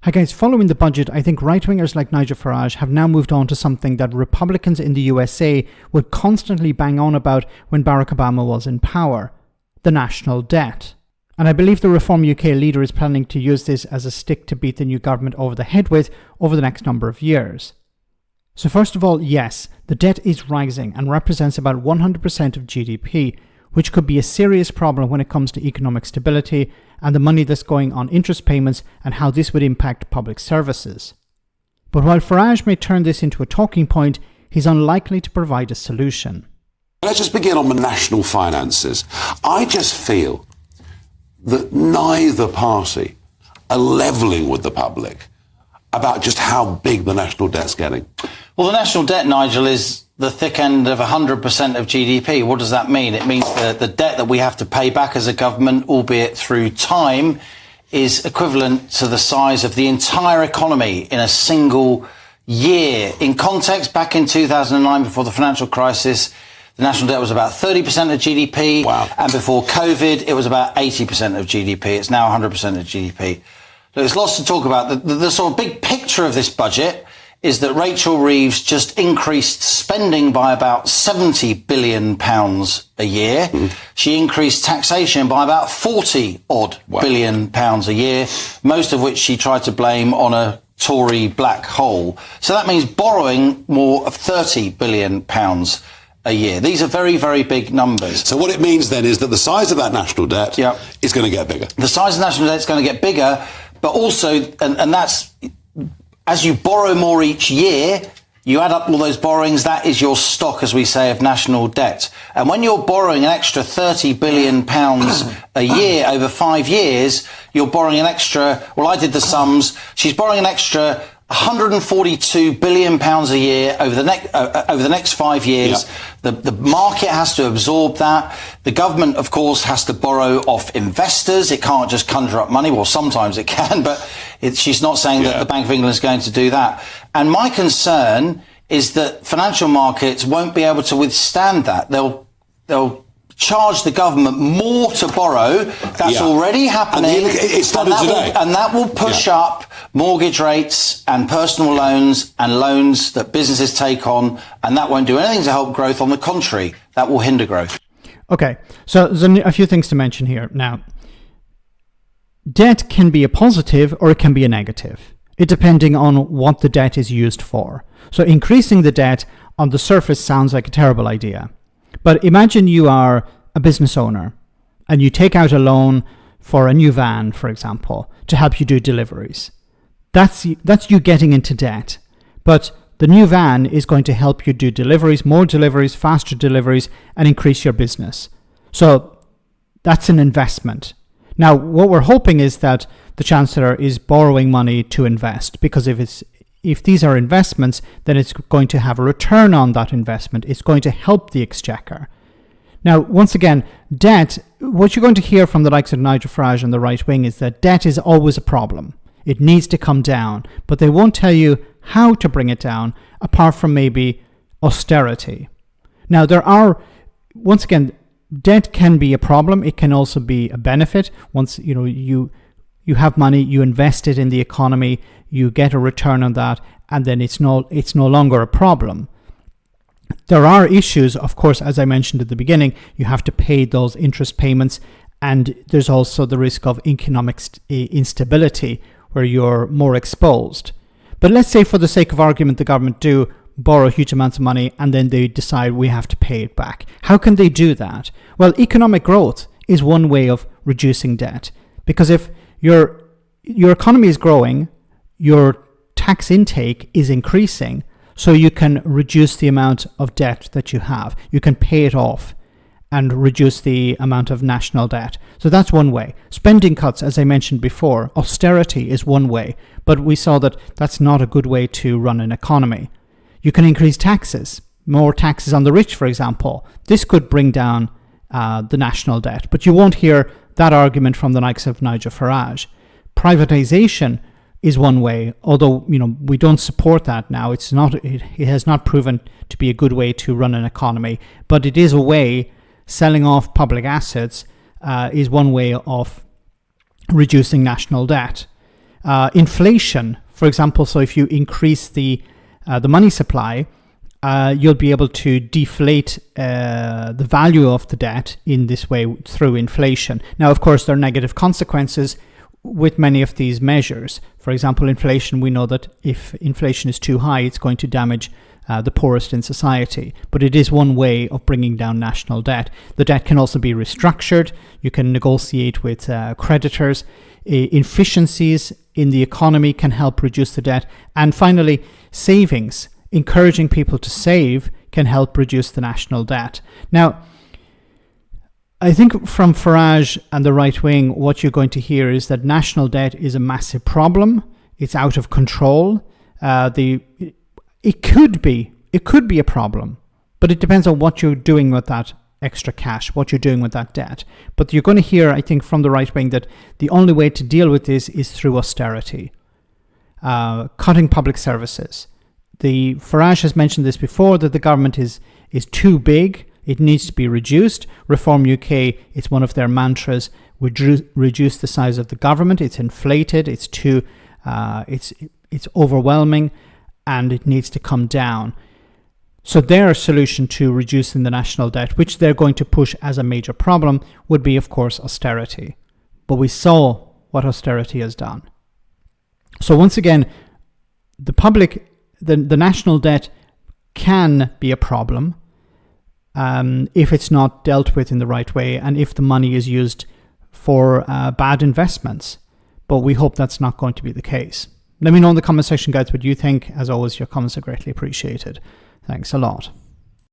Hi guys, following the budget, I think right-wingers like Nigel Farage have now moved on to something that Republicans in the USA would constantly bang on about when Barack Obama was in power: the national debt. And I believe the Reform UK leader is planning to use this as a stick to beat the new government over the head with over the next number of years. So first of all, yes, the debt is rising and represents about 100% of GDP, which could be a serious problem when it comes to economic stability and the money that's going on interest payments and how this would impact public services. But while Farage may turn this into a talking point, he's unlikely to provide a solution. Let's just begin on the national finances. I just feel that neither party are levelling with the public about just how big the national debt's getting. Well, the national debt, Nigel, is the thick end of 100% of GDP. What does that mean? It means that the debt that we have to pay back as a government, albeit through time, is equivalent to the size of the entire economy in a single year. In context, back in 2009, before the financial crisis, the national debt was about 30% of GDP. Wow. And before COVID, it was about 80% of GDP. It's now 100% of GDP. There's lots to talk about. The sort of big picture of this budget is that Rachel Reeves just increased spending by about £70 billion a year. She increased taxation by about 40 odd billion pounds a year, most of which she tried to blame on a Tory black hole. So that means borrowing more of £30 billion a year. These are very, very big numbers. So what it means then is that the size of that national debt is going to get bigger. The size of the national debt is going to get bigger, but also, and that's, as you borrow more each year, you add up all those borrowings, that is your stock, as we say, of national debt. And when you're borrowing an extra £30 billion a year over 5 years, you're borrowing an extra, well, I did the sums, she's borrowing an extra £142 billion a year over the next 5 years. The market has to absorb that. The government, of course, has to borrow off investors. It can't just conjure up money. Well, sometimes it can, but she's not saying that the Bank of England is going to do that. And my concern is that financial markets won't be able to withstand that. They'll charge the government more to borrow. That's already happening. It started today. And that will push up mortgage rates and personal loans and loans that businesses take on, and that won't do anything to help growth. On the contrary, that will hinder growth. Okay, so there's a few things to mention here. Now, debt can be a positive or it can be a negative, it depending on what the debt is used for. So increasing the debt on the surface sounds like a terrible idea. But imagine you are a business owner and you take out a loan for a new van, for example, to help you do deliveries. That's you getting into debt. But the new van is going to help you do deliveries, more deliveries, faster deliveries, and increase your business. So that's an investment. Now, what we're hoping is that the Chancellor is borrowing money to invest, because if these are investments, then it's going to have a return on that investment. It's going to help the exchequer. Now, once again, debt, what you're going to hear from the likes of Nigel Farage and the right wing is that debt is always a problem. It needs to come down, but they won't tell you how to bring it down, apart from maybe austerity. Now, once again, debt can be a problem. It can also be a benefit. Once you have money, you invest it in the economy, you get a return on that, and then it's no longer a problem. There are issues, of course, as I mentioned at the beginning. You have to pay those interest payments, and there's also the risk of economic instability where you're more exposed. But let's say, for the sake of argument, the government do borrow huge amounts of money and then they decide we have to pay it back. How can they do that? Well, economic growth is one way of reducing debt, because if your economy is growing, your tax intake is increasing, so you can reduce the amount of debt that you have. You can pay it off and reduce the amount of national debt. So that's one way. Spending cuts, as I mentioned before, austerity is one way, but we saw that that's not a good way to run an economy. You can increase taxes, more taxes on the rich, for example. This could bring down the national debt, but you won't hear that argument from the likes of Nigel Farage. Privatization is one way, although we don't support that now. It has not proven to be a good way to run an economy, but it is a way. Selling off public assets is one way of reducing national debt. Inflation, for example, so if you increase the money supply, you'll be able to deflate the value of the debt in this way through inflation. Now, of course, there are negative consequences with many of these measures. For example, inflation, we know that if inflation is too high, it's going to damage the poorest in society. But it is one way of bringing down national debt. The debt can also be restructured. You can negotiate with creditors. Efficiencies in the economy can help reduce the debt. And finally, savings. Encouraging people to save can help reduce the national debt. Now, I think from Farage and the right wing, what you're going to hear is that national debt is a massive problem. It's out of control. It could be a problem, but it depends on what you're doing with that extra cash, what you're doing with that debt. But you're going to hear, I think, from the right wing that the only way to deal with this is through austerity, cutting public services. The Farage has mentioned this before, that the government is too big. It needs to be reduced. Reform UK, it's one of their mantras, reduce the size of the government. It's inflated. It's too, it's overwhelming, and it needs to come down. So their solution to reducing the national debt, which they're going to push as a major problem, would be, of course, austerity. But we saw what austerity has done. So once again, the national debt can be a problem if it's not dealt with in the right way and if the money is used for bad investments. But we hope that's not going to be the case. Let me know in the comment section, guys, what you think. As always, your comments are greatly appreciated. Thanks a lot.